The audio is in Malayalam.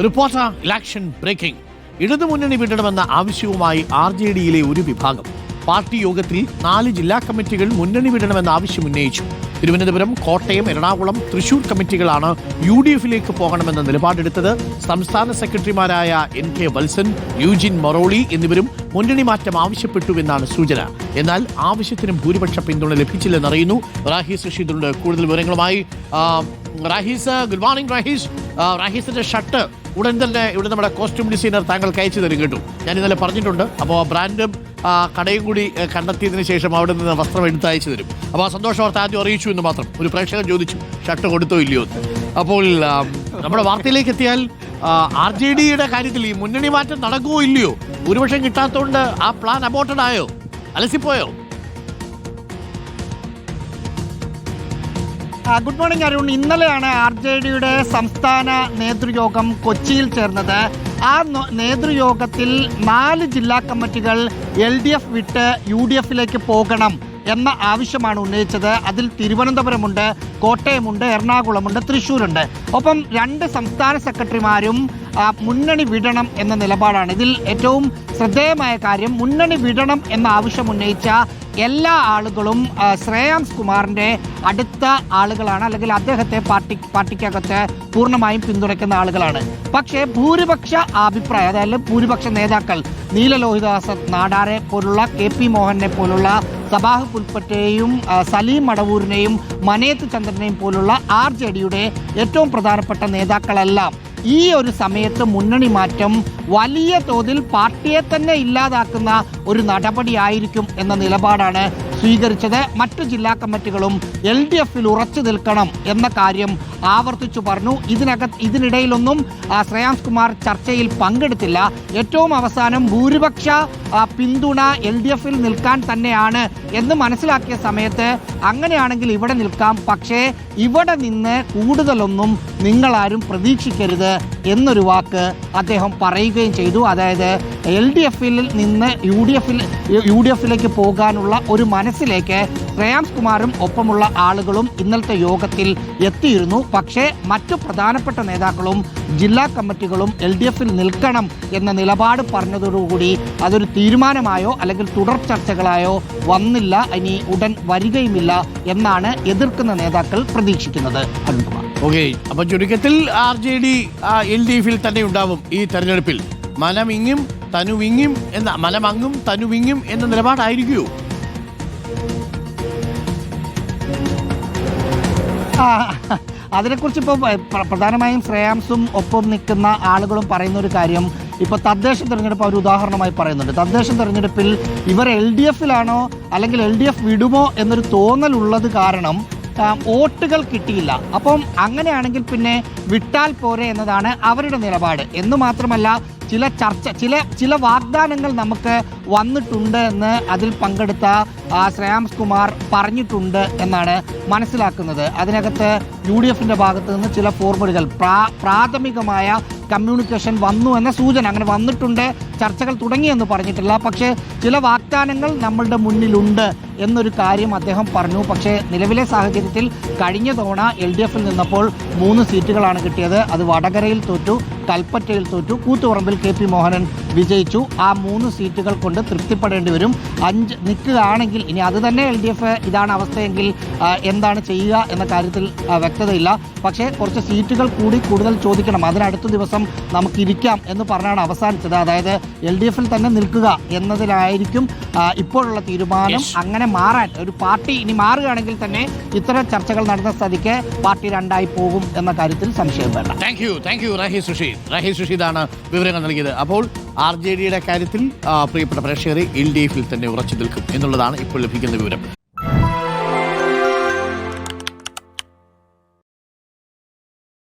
Reporter election breaking. ഇടതുമുന്നണി വിടണമെന്ന ആവശ്യവുമായി RJDയിലെ ഒരു വിഭാഗം പാർട്ടി യോഗത്തിൽ 4 ജില്ലാ കമ്മിറ്റികൾ മുന്നണി വിടണമെന്ന ആവശ്യം ഉന്നയിച്ചു. തിരുവനന്തപുരം, കോട്ടയം, എറണാകുളം, തൃശൂർ കമ്മിറ്റികളാണ് UDFിലേക്ക് പോകണമെന്ന നിലപാടെടുത്തത്. സംസ്ഥാന സെക്രട്ടറിമാരായ NK വത്സൻ, യൂജിൻ മൊറോളി എന്നിവരും മുന്നണി മാറ്റം ആവശ്യപ്പെട്ടുവെന്നാണ് സൂചന. എന്നാൽ ആവശ്യത്തിന് ഭൂരിപക്ഷ പിന്തുണ ലഭിച്ചില്ലെന്നറിയുന്നു. റാഹീസ് റഷീദുണ്ട് കൂടുതൽ വിവരങ്ങളുമായി. Rahees, good morning Rahees. റാഹീസിന്റെ ഷർട്ട് ഉടൻ തന്നെ ഇവിടെ നമ്മുടെ കോസ്റ്റ്യൂം ഡിസൈനർ താങ്കൾക്ക് അയച്ചു തരും കേട്ടു. ഞാൻ ഇന്നലെ പറഞ്ഞിട്ടുണ്ട്. അപ്പോൾ ബ്രാൻഡും കടയും കൂടി കണ്ടെത്തിയതിനു ശേഷം അവിടെ നിന്ന് വസ്ത്രം എടുത്ത് അയച്ചു തരും. അപ്പോൾ ആ സന്തോഷ വാർത്ത ആദ്യം അറിയിച്ചു എന്ന് മാത്രം. ഒരു പ്രേക്ഷകൻ ചോദിച്ചു ഷർട്ട് കൊടുത്തോ ഇല്ലയോ എന്ന്. അപ്പോൾ നമ്മുടെ വാർത്തയിലേക്ക് എത്തിയാൽ RJDയുടെ കാര്യത്തിൽ ഈ മുന്നണി മാറ്റം നടക്കുമോ ഇല്ലയോ? ഭൂരിപക്ഷം കിട്ടാത്തതുകൊണ്ട് ആ പ്ലാൻ അബോർട്ടഡ് ആയോ, അലസിപ്പോയോ? Good morning Arun. ഇന്നലെയാണ് RJDയുടെ സംസ്ഥാന നേതൃയോഗം കൊച്ചിയിൽ ചേർന്നത്. ആ നേതൃയോഗത്തിൽ 4 ജില്ലാ കമ്മിറ്റികൾ LDF വിട്ട് UDFിലേക്ക് പോകണം എന്ന ആവശ്യമാണ് ഉന്നയിച്ചത്. അതിൽ തിരുവനന്തപുരമുണ്ട്, കോട്ടയമുണ്ട്, എറണാകുളമുണ്ട്, തൃശ്ശൂരുണ്ട്. ഒപ്പം 2 സംസ്ഥാന സെക്രട്ടറിമാരും മുന്നണി വിടണം എന്ന നിലപാടാണ്. ഇതിൽ ഏറ്റവും ശ്രദ്ധേയമായ കാര്യം, മുന്നണി വിടണം എന്ന ആവശ്യം ഉന്നയിച്ച എല്ലാ ആളുകളും ശ്രേയാംസ് കുമാറിൻ്റെ അടുത്ത ആളുകളാണ്, അല്ലെങ്കിൽ അദ്ദേഹത്തെ പാർട്ടിക്കകത്ത് പൂർണ്ണമായും പിന്തുണയ്ക്കുന്ന ആളുകളാണ്. പക്ഷേ ഭൂരിപക്ഷ അഭിപ്രായം, അതായത് ഭൂരിപക്ഷ നേതാക്കൾ നീലലോഹിതദാസ് നാടാരെ പോലുള്ള, KP മോഹനെ പോലുള്ള, സബാഹ് പുൽപ്പറ്റയെയും സലീം മടവൂരിനെയും മനേത്ത് ചന്ദ്രനെയും പോലുള്ള RJDയുടെ ഏറ്റവും പ്രധാനപ്പെട്ട നേതാക്കളെല്ലാം ഈ ഒരു സമയത്ത് മുന്നണി മാറ്റം വലിയ തോതിൽ പാർട്ടിയെ തന്നെ ഇല്ലാതാക്കുന്ന ഒരു നടപടിയായിരിക്കും എന്ന നിലപാടാണ് സ്വീകരിച്ചത്. മറ്റു ജില്ലാ കമ്മിറ്റികളും LDFിൽ ഉറച്ചു നിൽക്കണം എന്ന കാര്യം ആവർത്തിച്ചു പറഞ്ഞു. ഇതിനിടയിലൊന്നും ശ്രേയാംസ് കുമാർ ചർച്ചയിൽ പങ്കെടുത്തില്ല. ഏറ്റവും അവസാനം ഭൂരിപക്ഷ പിന്തുണ LDFിൽ നിൽക്കാൻ തന്നെയാണ് എന്ന് മനസ്സിലാക്കിയ സമയത്ത് അങ്ങനെയാണെങ്കിൽ ഇവിടെ നിൽക്കാം, പക്ഷേ ഇവിടെ നിന്ന് കൂടുതലൊന്നും നിങ്ങളാരും പ്രതീക്ഷിക്കരുത് എന്നൊരു വാക്ക് അദ്ദേഹം പറയുകയും ചെയ്തു. അതായത് LDFിൽ നിന്ന് UDFിലേക്ക് പോകാനുള്ള ഒരു മനസ്സിലേക്ക് ശ്രേയാംസ് കുമാറും ഒപ്പമുള്ള ആളുകളും ഇന്നലത്തെ യോഗത്തിൽ എത്തിയിരുന്നു. പക്ഷേ മറ്റു പ്രധാനപ്പെട്ട നേതാക്കളും ജില്ലാ കമ്മിറ്റികളും LDFിൽ നിൽക്കണം എന്ന നിലപാട് പറഞ്ഞതോടുകൂടി അതൊരു തീരുമാനമായോ അല്ലെങ്കിൽ തുടർ ചർച്ചകളായോ വന്നില്ല, ഇനി ഉടൻ വരികയുമില്ല എന്നാണ് എതിർക്കുന്ന നേതാക്കൾ പ്രതീക്ഷിക്കുന്നത്. ഓക്കെ, അപ്പൊ ചുരുക്കത്തിൽ RJD LDFിൽ തന്നെ ഉണ്ടാവും ഈ തെരഞ്ഞെടുപ്പിൽ. മനമങ്ങും തനുവിങ്ങും എന്ന നിലപാടായിരിക്കുമോ? അതിനെക്കുറിച്ച് ഇപ്പോൾ പ്രധാനമായും ശ്രേയാംസും ഒപ്പം നിൽക്കുന്ന ആളുകളും പറയുന്ന ഒരു കാര്യം, ഇപ്പോൾ തദ്ദേശ തെരഞ്ഞെടുപ്പ് അവർ ഉദാഹരണമായി പറയുന്നുണ്ട്. തദ്ദേശ തെരഞ്ഞെടുപ്പിൽ ഇവർ LDFിലാണോ അല്ലെങ്കിൽ LDF വിടുമോ എന്നൊരു തോന്നലുള്ളത് കാരണം വോട്ടുകൾ കിട്ടിയില്ല. അപ്പം അങ്ങനെയാണെങ്കിൽ പിന്നെ വിട്ടാൽ പോരെ എന്നതാണ് അവരുടെ നിലപാട്. എന്ന് മാത്രമല്ല, ചില വാഗ്ദാനങ്ങൾ നമുക്ക് വന്നിട്ടുണ്ട് എന്ന് അതിൽ പങ്കെടുത്ത ശ്രേയാംസ് കുമാർ പറഞ്ഞിട്ടുണ്ട് എന്നാണ് മനസ്സിലാക്കുന്നത്. അതിനകത്ത് UDFിൻ്റെ ഭാഗത്ത് നിന്ന് ചില ഫോർവേഡുകൾ, പ്രാഥമികമായ കമ്മ്യൂണിക്കേഷൻ വന്നു എന്ന സൂചന, അങ്ങനെ വന്നിട്ടുണ്ട്, ചർച്ചകൾ തുടങ്ങിയെന്ന് പറഞ്ഞിട്ടില്ല. പക്ഷേ ചില വാഗ്ദാനങ്ങൾ നമ്മളുടെ മുന്നിലുണ്ട് എന്നൊരു കാര്യം അദ്ദേഹം പറഞ്ഞു. പക്ഷേ നിലവിലെ സാഹചര്യത്തിൽ കഴിഞ്ഞ തവണ LDFിൽ നിന്നപ്പോൾ 3 സീറ്റുകളാണ് കിട്ടിയത്. അത് വടകരയിൽ തോറ്റു, കൽപ്പറ്റയിൽ തോറ്റു, കൂത്തുപറമ്പിൽ KP മോഹനൻ വിജയിച്ചു. ആ 3 സീറ്റുകൾ കൊണ്ട് തൃപ്തിപ്പെടേണ്ടി വരും. 5 നിൽക്കുകയാണെങ്കിൽ, ഇനി അത് തന്നെ LDF ഇതാണ് അവസ്ഥയെങ്കിൽ എന്താണ് ചെയ്യുക എന്ന കാര്യത്തിൽ വ്യക്തതയില്ല. പക്ഷേ കുറച്ച് സീറ്റുകൾ കൂടി കൂടുതൽ ചോദിക്കണം, അതിനടുത്ത ദിവസം നമുക്കിരിക്കാം എന്ന് പറഞ്ഞാണ് അവസാനിച്ചത്. അതായത് LDFിൽ തന്നെ നിൽക്കുക എന്നതിലായിരിക്കും ഇപ്പോഴുള്ള തീരുമാനം. അങ്ങനെ മാറാൻ ഒരു പാർട്ടി ഇനി മാറുകയാണെങ്കിൽ തന്നെ ഇത്തരം ചർച്ചകൾ നടന്ന സ്ഥിതിക്ക് പാർട്ടി 2ആയി പോകും എന്ന കാര്യത്തിൽ സംശയം വേണ്ട. താങ്ക് യു റാഹീസ് റഷീദാണ് വിവരങ്ങൾ നൽകിയത്. അപ്പോൾ RJDയുടെ കാര്യത്തിൽ പ്രിയപ്പെട്ട പ്രേക്ഷകരെ LDFിൽ തന്നെ ഉറച്ചു നിൽക്കും എന്നുള്ളതാണ് ഇപ്പോൾ ലഭിക്കുന്ന വിവരം.